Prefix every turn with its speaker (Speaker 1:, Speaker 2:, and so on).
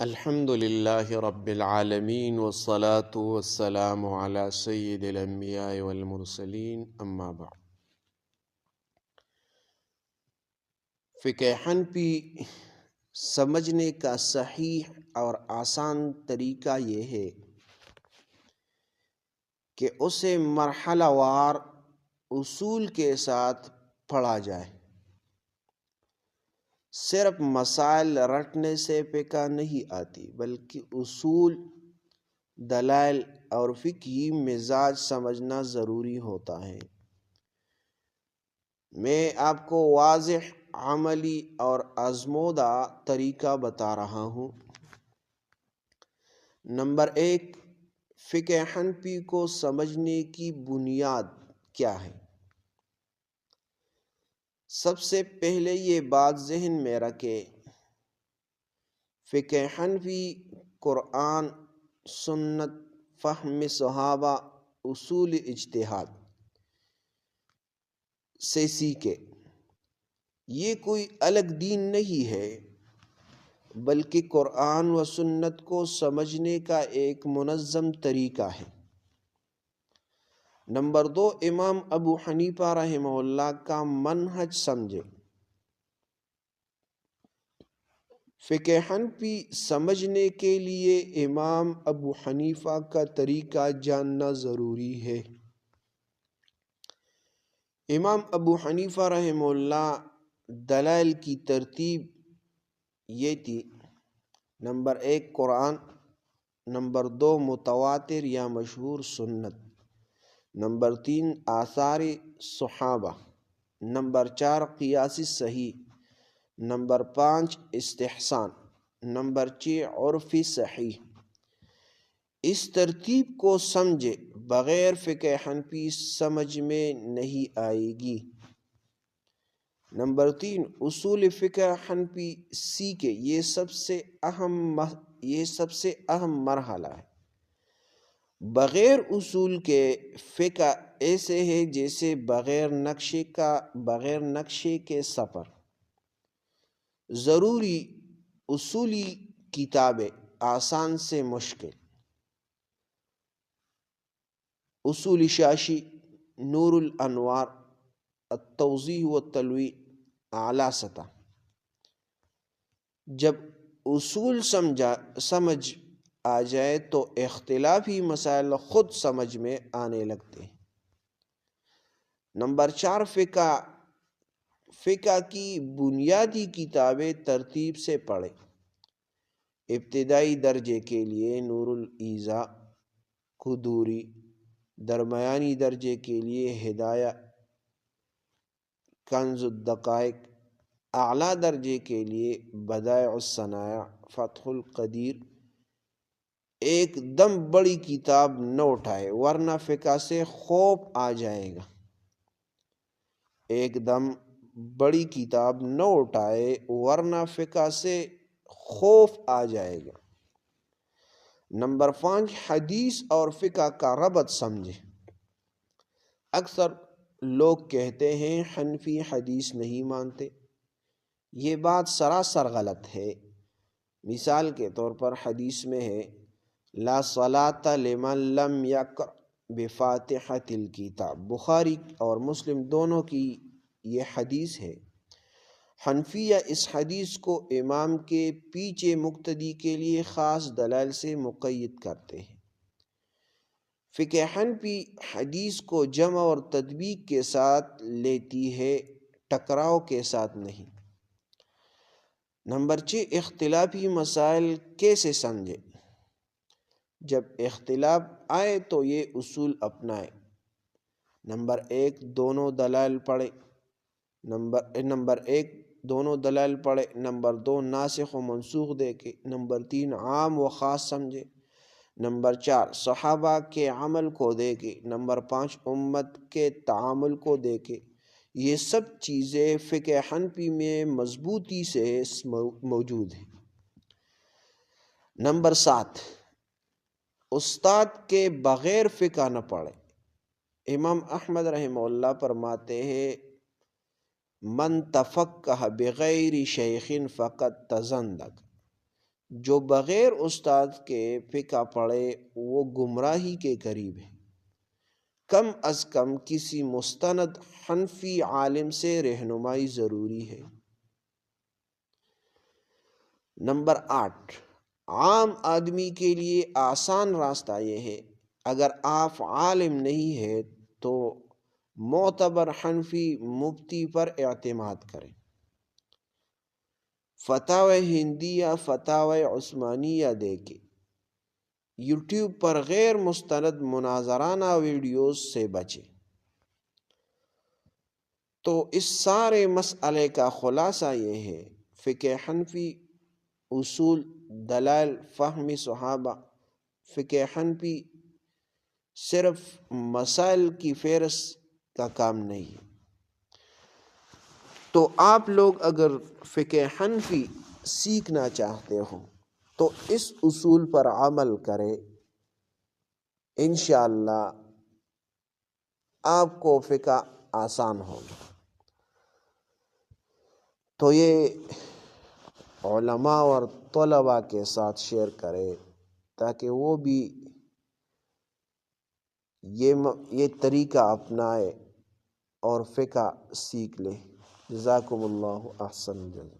Speaker 1: الحمد للہ رب العالمین والصلاة والسلام علی سید الانبیاء والمرسلین اما بعد۔ فقہ حنفی سمجھنے کا صحیح اور آسان طریقہ یہ ہے کہ اسے مرحلہ وار اصول کے ساتھ پڑھا جائے۔ صرف مسائل رٹنے سے فقہ نہیں آتی، بلکہ اصول، دلائل اور فقہی مزاج سمجھنا ضروری ہوتا ہے۔ میں آپ کو واضح، عملی اور آزمودہ طریقہ بتا رہا ہوں۔ نمبر 1، فقہ حنفی کو سمجھنے کی بنیاد کیا ہے؟ سب سے پہلے یہ بات ذہن میں رکھیں، فقہ حنفی قرآن، سنت، فہم صحابہ، اصول اجتہاد سے سیکھے۔ یہ کوئی الگ دین نہیں ہے، بلکہ قرآن و سنت کو سمجھنے کا ایک منظم طریقہ ہے۔ نمبر 2، امام ابو حنیفہ رحمہ اللہ کا منہج سمجھے۔ فقہ حنفی سمجھنے کے لیے امام ابو حنیفہ کا طریقہ جاننا ضروری ہے۔ امام ابو حنیفہ رحمہ اللہ دلائل کی ترتیب یہ تھی: نمبر 1، قرآن، نمبر 2، متواتر یا مشہور سنت، نمبر 3، آثار صحابہ، نمبر 4، قیاس صحیح، نمبر 5، استحسان، نمبر 6، عرف صحیح۔ اس ترتیب کو سمجھے بغیر فقہ حنفی سمجھ میں نہیں آئے گی۔ نمبر 3، اصول فقہ حنفی سیکھے۔ یہ سب سے اہم مرحلہ ہے۔ بغیر اصول کے فقہ ایسے ہے جیسے بغیر نقشے کے سفر۔ ضروری اصولی کتابیں، آسان سے مشکل: اصول شاشی، نور الانوار، التوضیح والتلوین، اعلیٰ سطح۔ جب اصول سمجھ آ جائے تو اختلافی مسائل خود سمجھ میں آنے لگتے ہیں۔ نمبر 4، فقہ کی بنیادی کتابیں ترتیب سے پڑھیں۔ ابتدائی درجے کے لیے نور الایضاح، قدوری، درمیانی درجے کے لیے ہدایہ، کنز الدقائق، اعلیٰ درجے کے لیے بدائع الصنائع، فتح القدیر۔ ایک دم بڑی کتاب نہ اٹھائے ورنہ فقہ سے خوف آ جائے گا۔ ایک دم بڑی کتاب نہ اٹھائے ورنہ فقہ سے خوف آ جائے گا۔ نمبر 5، حدیث اور فقہ کا ربط سمجھے۔ اکثر لوگ کہتے ہیں حنفی حدیث نہیں مانتے۔ یہ بات سراسر غلط ہے۔ مثال کے طور پر حدیث میں ہے: لا صلاۃ لمن لم یقرأ بفاتحۃ الکتاب، بخاری اور مسلم دونوں کی یہ حدیث ہے۔ حنفیہ اس حدیث کو امام کے پیچھے مقتدی کے لیے خاص دلائل سے مقید کرتے ہیں۔ فقہ حنفی حدیث کو جمع اور تطبیق کے ساتھ لیتی ہے، ٹکراؤ کے ساتھ نہیں۔ نمبر 6، اختلافی مسائل کیسے سمجھے؟ جب اختلاف آئے تو یہ اصول اپنائے۔ نمبر 1، دونوں دلائل پڑھے۔ نمبر 2، ناسخ و منسوخ دیکھے۔ نمبر 3، عام و خاص سمجھے۔ نمبر 4، صحابہ کے عمل کو دیکھے۔ نمبر 5، امت کے تعامل کو دیکھے۔ یہ سب چیزیں فقہ حنفی میں مضبوطی سے موجود ہیں۔ نمبر 7، استاد کے بغیر فقہ نہ پڑھے۔ امام احمد رحمہ اللہ فرماتے ہیں: من تفقہ بغیر شیخ فقد تزندق، جو بغیر استاد کے فقہ پڑھے وہ گمراہی کے قریب ہے، کم از کم کسی مستند حنفی عالم سے رہنمائی ضروری ہے۔ نمبر 8، عام آدمی کے لیے آسان راستہ یہ ہے، اگر آپ عالم نہیں ہیں تو معتبر حنفی مفتی پر اعتماد کریں۔ فتاوی ہندیہ، فتاوی عثمانیہ دیکھیں۔ یوٹیوب پر غیر مستند مناظرانہ ویڈیوز سے بچیں۔ تو اس سارے مسئلے کا خلاصہ یہ ہے، فقہ حنفی، اصول، دلائل، فہم صحابہ۔ فقہ حنفی صرف مسائل کی فہرست کا کام نہیں ہے۔ تو آپ لوگ اگر فقہ حنفی سیکھنا چاہتے ہو تو اس اصول پر عمل کریں، انشاءاللہ آپ کو فقہ آسان ہوگا۔ تو یہ علماء اور طلباء کے ساتھ شیئر کرے تاکہ وہ بھی یہ طریقہ اپنائے اور فقہ سیکھ لے۔ جزاکم اللہ احسن الجزا۔